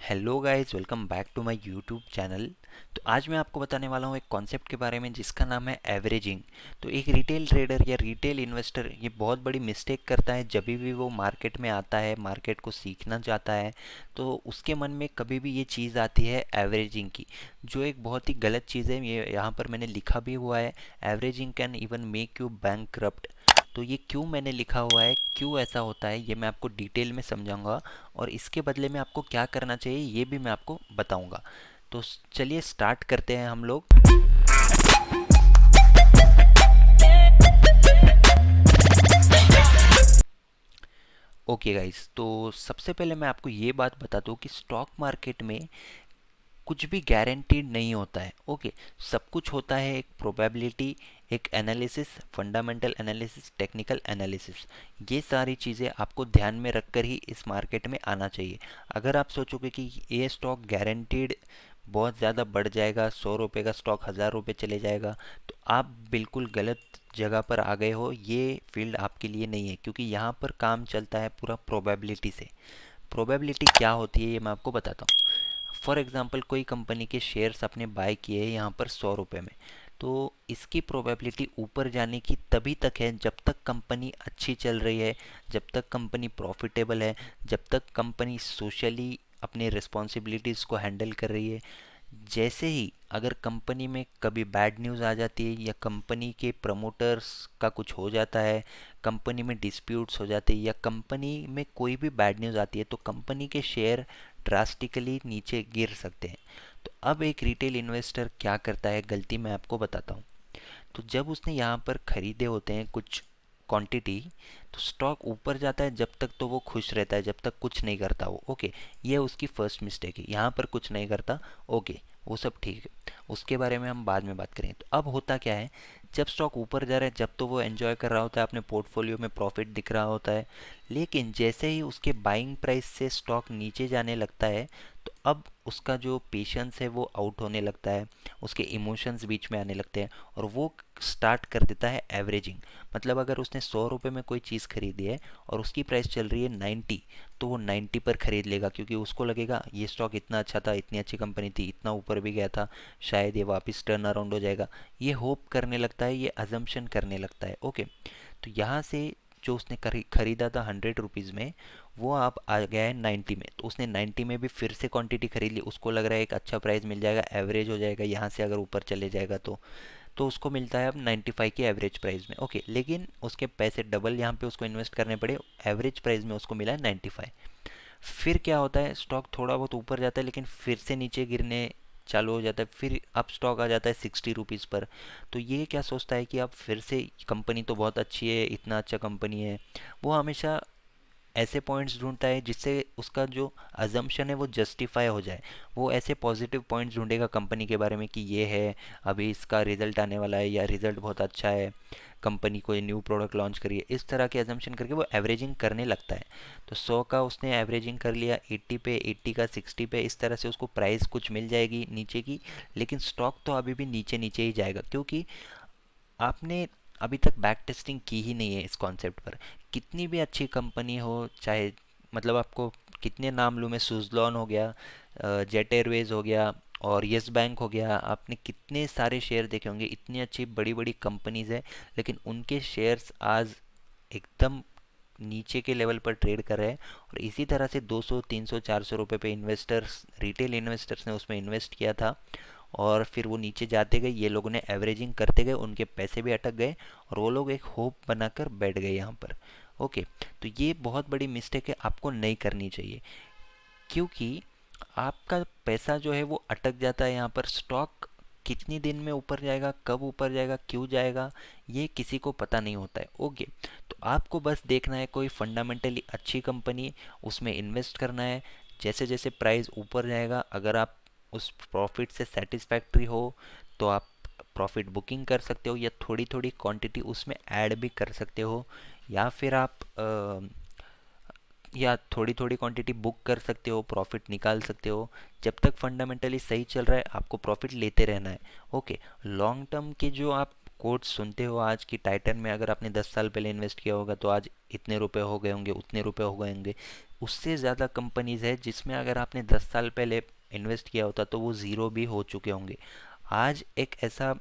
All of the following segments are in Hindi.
Hello guys, welcome back to my YouTube channel. तो आज मैं आपको बताने वाला हूँ एक कॉन्सेप्ट के बारे में जिसका नाम है एवरेजिंग। तो एक रिटेल ट्रेडर या रिटेल इन्वेस्टर ये बहुत बड़ी मिस्टेक करता है जब भी वो मार्केट में आता है, मार्केट को सीखना चाहता है। तो उसके मन में कभी भी ये चीज़ आती है एवरेजिंग की, जो एक बहुत ही गलत चीज़ है। ये यहाँ पर मैंने लिखा भी हुआ है, averaging can even make you bankrupt. तो ये क्यों मैंने लिखा हुआ है, क्यों ऐसा होता है, ये मैं आपको डिटेल में समझाऊंगा और इसके बदले में आपको क्या करना चाहिए ये भी मैं आपको बताऊंगा। तो चलिए स्टार्ट करते हैं हम लोग। ओके गाइस, तो सबसे पहले मैं आपको ये बात बता दूं कि स्टॉक मार्केट में कुछ भी गारंटीड नहीं होता है। ओके, सब कुछ होता है एक प्रोबेबिलिटी, एक analysis, fundamental analysis, technical analysis. ये सारी चीज़ें आपको ध्यान में रखकर ही इस मार्केट में आना चाहिए। अगर आप सोचोगे कि ये स्टॉक गारंटीड बहुत ज़्यादा बढ़ जाएगा, 100 रुपये का स्टॉक 1000 रुपये चले जाएगा, तो आप बिल्कुल गलत जगह पर आ गए हो। ये फील्ड आपके लिए नहीं है, क्योंकि यहाँ पर काम चलता है पूरा प्रोबेबिलिटी से। प्रोबेबिलिटी क्या होती है ये मैं आपको बताता हूँ। फॉर एग्जांपल कोई कंपनी के शेयर्स आपने बाय किए हैं यहाँ पर 100 रुपये में, तो इसकी प्रोबेबिलिटी ऊपर जाने की तभी तक है जब तक कंपनी अच्छी चल रही है, जब तक कंपनी प्रॉफिटेबल है, जब तक कंपनी सोशली अपनी रिस्पॉन्सिबिलिटीज़ को हैंडल कर रही है। जैसे ही अगर कंपनी में कभी बैड न्यूज़ आ जाती है या कंपनी के प्रमोटर्स का कुछ हो जाता है, कंपनी में डिस्प्यूट्स हो जाते हैं या कंपनी में कोई भी बैड न्यूज़ आती है, तो कंपनी के शेयर ड्रास्टिकली नीचे गिर सकते हैं। तो अब एक रिटेल इन्वेस्टर क्या करता है, गलती मैं आपको बताता हूँ। तो जब उसने यहाँ पर खरीदे होते हैं कुछ क्वांटिटी, तो स्टॉक ऊपर जाता है जब तक तो वो खुश रहता है, जब तक कुछ नहीं करता वो। ओके, ये उसकी फर्स्ट मिस्टेक है, यहाँ पर कुछ नहीं करता। ओके, वो सब ठीक है, उसके बारे में हम बाद में बात करेंगे। तो अब होता क्या है, जब स्टॉक ऊपर जा रहा है जब तो वो एंजॉय कर रहा होता है, अपने पोर्टफोलियो में प्रॉफिट दिख रहा होता है। लेकिन जैसे ही उसके बाइंग प्राइस से स्टॉक नीचे जाने लगता है, तो अब उसका जो पेशेंस है वो आउट होने लगता है, उसके इमोशंस बीच में आने लगते हैं और वो स्टार्ट कर देता है एवरेजिंग। मतलब अगर उसने 100 रुपये में कोई चीज़ खरीदी है और उसकी प्राइस चल रही है 90, तो वो 90 पर खरीद लेगा, क्योंकि उसको लगेगा ये स्टॉक इतना अच्छा था, इतनी अच्छी कंपनी थी, इतना ऊपर भी गया था, शायद ये वापस टर्न अराउंड हो जाएगा। ये होप करने लगता है, ये अजम्पशन करने लगता है। ओके, तो यहाँ से जो उसने खरीदा था 100 रुपीज़ में, वो आप आ गया है 90 में। तो उसने 90 में भी फिर से क्वांटिटी खरीद ली, उसको लग रहा है एक अच्छा प्राइस मिल जाएगा, एवरेज हो जाएगा यहाँ से, अगर ऊपर चले जाएगा तो उसको मिलता है अब 95 की एवरेज प्राइस में। ओके, लेकिन उसके पैसे डबल यहाँ पे उसको इन्वेस्ट करने पड़े, एवरेज प्राइस में उसको मिला है 95। फिर क्या होता है, स्टॉक थोड़ा बहुत ऊपर जाता है लेकिन फिर से नीचे गिरने चालू हो जाता है, फिर अब स्टॉक आ जाता है 60 रुपीज़ पर। तो ये क्या सोचता है कि अब फिर से कंपनी तो बहुत अच्छी है, इतना अच्छा कंपनी है। वो हमेशा ऐसे पॉइंट्स ढूंढता है जिससे उसका जो अजम्पशन है वो जस्टिफाई हो जाए। वो ऐसे पॉजिटिव पॉइंट्स ढूंढेगा कंपनी के बारे में कि ये है, अभी इसका रिजल्ट आने वाला है, या रिजल्ट बहुत अच्छा है, कंपनी कोई न्यू प्रोडक्ट लॉन्च करिए, इस तरह के अजम्पशन करके वो एवरेजिंग करने लगता है। तो 100 का उसने एवरेजिंग कर लिया 80 पे, 80 का 60 पे, इस तरह से उसको प्राइस कुछ मिल जाएगी नीचे की। लेकिन स्टॉक तो अभी भी नीचे नीचे ही जाएगा, क्योंकि आपने अभी तक बैक टेस्टिंग की ही नहीं है इस कॉन्सेप्ट पर। कितनी भी अच्छी कंपनी हो, चाहे मतलब आपको कितने नाम लूँ मैं, सुजलॉन हो गया, जेट एयरवेज हो गया और यस बैंक हो गया, आपने कितने सारे शेयर देखे होंगे, इतनी अच्छी बड़ी बड़ी कंपनीज है, लेकिन उनके शेयर्स आज एकदम नीचे के लेवल पर ट्रेड कर रहे हैं। और इसी तरह से 200, 300, 400 रुपये पे इन्वेस्टर्स, रिटेल इन्वेस्टर्स ने उसमें इन्वेस्ट किया था और फिर वो नीचे जाते गए, ये लोगों ने एवरेजिंग करते गए, उनके पैसे भी अटक गए और वो लोग एक होप बनाकर बैठ गए यहाँ पर। ओके, तो ये बहुत बड़ी मिस्टेक है, आपको नहीं करनी चाहिए, क्योंकि आपका पैसा जो है वो अटक जाता है यहाँ पर। स्टॉक कितनी दिन में ऊपर जाएगा, कब ऊपर जाएगा, क्यों जाएगा, ये किसी को पता नहीं होता है। ओके, तो आपको बस देखना है कोई फंडामेंटली अच्छी कंपनी, उसमें इन्वेस्ट करना है। जैसे जैसे प्राइस ऊपर जाएगा, अगर आप उस प्रॉफिट से सेटिस्फैक्ट्री हो तो आप प्रॉफिट बुकिंग कर सकते हो, या थोड़ी थोड़ी क्वांटिटी उसमें ऐड भी कर सकते हो, या फिर आप या थोड़ी थोड़ी क्वांटिटी बुक कर सकते हो, प्रॉफिट निकाल सकते हो। जब तक फंडामेंटली सही चल रहा है आपको प्रॉफिट लेते रहना है। ओके, लॉन्ग टर्म के जो आप कोट्स सुनते हो आज की टाइटन में, अगर आपने 10 साल पहले इन्वेस्ट किया होगा तो आज इतने रुपए हो गए होंगे, उतने रुपए हो गए होंगे। उससे ज़्यादा कंपनीज है जिसमें अगर आपने 10 साल पहले इन्वेस्ट किया होता तो वो ज़ीरो भी हो चुके होंगे। आज एक ऐसा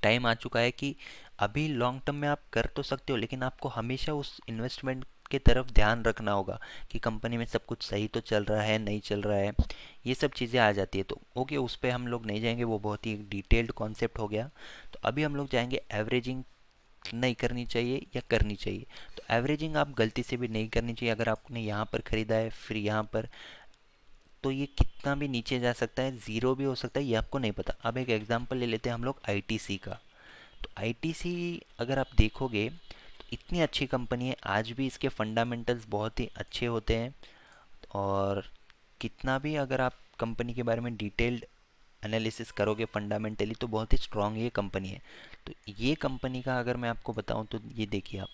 टाइम आ चुका है कि अभी लॉन्ग टर्म में आप कर तो सकते हो, लेकिन आपको हमेशा उस इन्वेस्टमेंट के तरफ ध्यान रखना होगा कि कंपनी में सब कुछ सही तो चल रहा है, नहीं चल रहा है। ये सब चीज़ें आ जाती है। तो ओके, उस पर हम लोग नहीं जाएंगे, वो बहुत ही डिटेल्ड कॉन्सेप्ट हो गया। तो अभी हम लोग जाएंगे एवरेजिंग नहीं करनी चाहिए या करनी चाहिए। तो एवरेजिंग आप गलती से भी नहीं करनी चाहिए। अगर आपने यहाँ पर ख़रीदा है फिर यहाँ पर, तो ये कितना भी नीचे जा सकता है, ज़ीरो भी हो सकता है, ये आपको नहीं पता। अब एक एग्जांपल ले लेते हैं हम लोग आईटीसी का। तो आईटीसी अगर आप देखोगे तो इतनी अच्छी कंपनी है, आज भी इसके फंडामेंटल्स बहुत ही अच्छे होते हैं। और कितना भी अगर आप कंपनी के बारे में डिटेल्ड एनालिसिस करोगे फंडामेंटली तो बहुत ही स्ट्रांग ये कंपनी है। तो ये कंपनी का अगर मैं आपको बताऊं तो ये देखिए आप,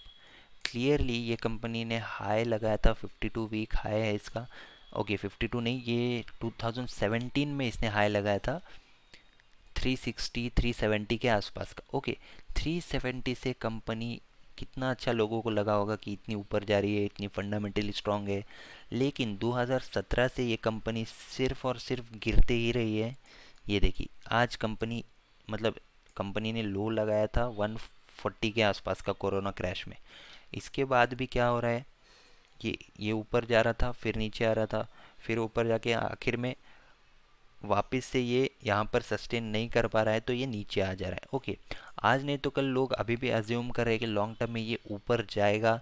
क्लियरली ये कंपनी ने हाई लगाया था, 52 वीक हाई है इसका। ओके 52 नहीं, ये 2017 में इसने हाई लगाया था 360 370 के आसपास का। ओके 370 से कंपनी कितना अच्छा लोगों को लगा होगा कि इतनी ऊपर जा रही है, इतनी फंडामेंटली स्ट्रांग है। लेकिन 2017 से ये कंपनी सिर्फ और सिर्फ गिरते ही रही है। ये देखिए आज कंपनी, मतलब कंपनी ने लो लगाया था 140 के आसपास का कोरोना क्रैश में। इसके बाद भी क्या हो रहा है, ये ऊपर जा रहा था फिर नीचे आ रहा था, फिर ऊपर जाके आखिर में वापस से ये यहाँ पर सस्टेन नहीं कर पा रहा है तो ये नीचे आ जा रहा है। ओके, आज नहीं तो कल लोग अभी भी अज्यूम कर रहे हैं कि लॉन्ग टर्म में ये ऊपर जाएगा।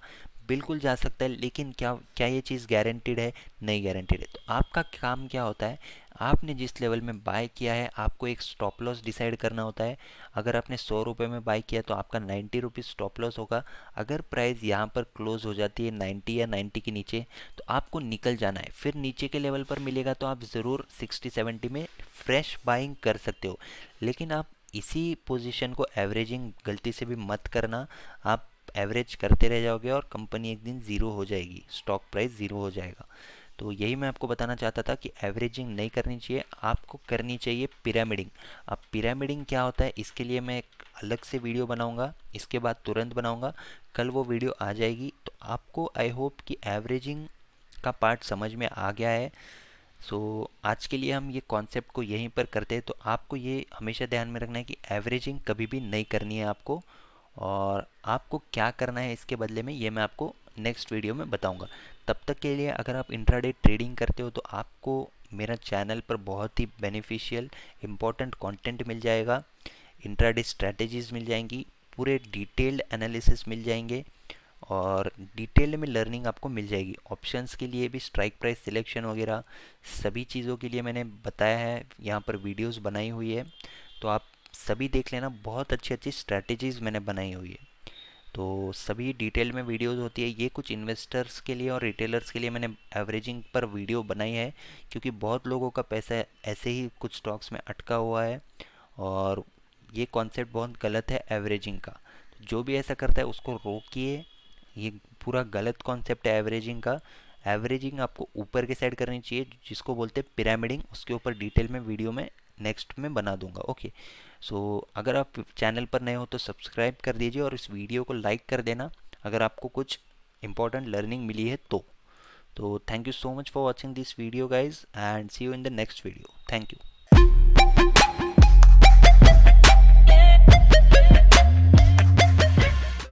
बिल्कुल जा सकता है, लेकिन क्या क्या ये चीज़ गारंटीड है? नहीं गारंटीड है। तो आपका काम क्या होता है, आपने जिस लेवल में बाय किया है आपको एक स्टॉप लॉस डिसाइड करना होता है। अगर आपने 100 रुपये में बाय किया तो आपका 90 रुपीज़ स्टॉप लॉस होगा। अगर प्राइस यहाँ पर क्लोज हो जाती है 90 या 90 के नीचे तो आपको निकल जाना है। फिर नीचे के लेवल पर मिलेगा तो आप ज़रूर 60-70 में फ्रेश बाइंग कर सकते हो। लेकिन आप इसी पोजीशन को एवरेजिंग गलती से भी मत करना। आप एवरेज करते रह जाओगे और कंपनी एक दिन ज़ीरो हो जाएगी, स्टॉक प्राइस ज़ीरो हो जाएगा। तो यही मैं आपको बताना चाहता था कि एवरेजिंग नहीं करनी चाहिए, आपको करनी चाहिए पिरामिडिंग। अब पिरामिडिंग क्या होता है, इसके लिए मैं एक अलग से वीडियो बनाऊंगा, इसके बाद तुरंत बनाऊंगा, कल वो वीडियो आ जाएगी। तो आपको आई होप कि एवरेजिंग का पार्ट समझ में आ गया है। सो आज के लिए हम ये कॉन्सेप्ट को यहीं पर करते हैं। तो आपको ये हमेशा ध्यान में रखना है कि एवरेजिंग कभी भी नहीं करनी है आपको, और आपको क्या करना है इसके बदले में ये मैं आपको नेक्स्ट वीडियो में बताऊंगा। तब तक के लिए अगर आप इंट्राडे ट्रेडिंग करते हो तो आपको मेरा चैनल पर बहुत ही बेनिफिशियल इम्पोर्टेंट कंटेंट मिल जाएगा। इंट्राडे स्ट्रैटेजीज मिल जाएंगी, पूरे डिटेल्ड एनालिसिस मिल जाएंगे, और डिटेल में लर्निंग आपको मिल जाएगी। ऑप्शंस के लिए भी स्ट्राइक प्राइस सिलेक्शन वगैरह सभी चीज़ों के लिए मैंने बताया है, यहाँ पर वीडियोस बनाई हुई है। तो आप सभी देख लेना, बहुत अच्छी अच्छी स्ट्रैटेजीज़ मैंने बनाई हुई है। तो सभी डिटेल में वीडियोस होती है। ये कुछ इन्वेस्टर्स के लिए और रिटेलर्स के लिए मैंने एवरेजिंग पर वीडियो बनाई है, क्योंकि बहुत लोगों का पैसा ऐसे ही कुछ स्टॉक्स में अटका हुआ है, और ये कॉन्सेप्ट बहुत गलत है एवरेजिंग का। तो जो भी ऐसा करता है उसको रोकिए, ये पूरा गलत कॉन्सेप्ट है एवरेजिंग का। एवरेजिंग आपको ऊपर के साइड करनी चाहिए, जिसको बोलते हैं पिरामिडिंग। उसके ऊपर डिटेल में वीडियो में नेक्स्ट में बना दूंगा। ओके, सो अगर आप चैनल पर नए हो तो सब्सक्राइब कर दीजिए और इस वीडियो को लाइक कर देना अगर आपको कुछ इंपॉर्टेंट लर्निंग मिली है तो thank you so much for watching this video guys, and see you in the next video. Thank you.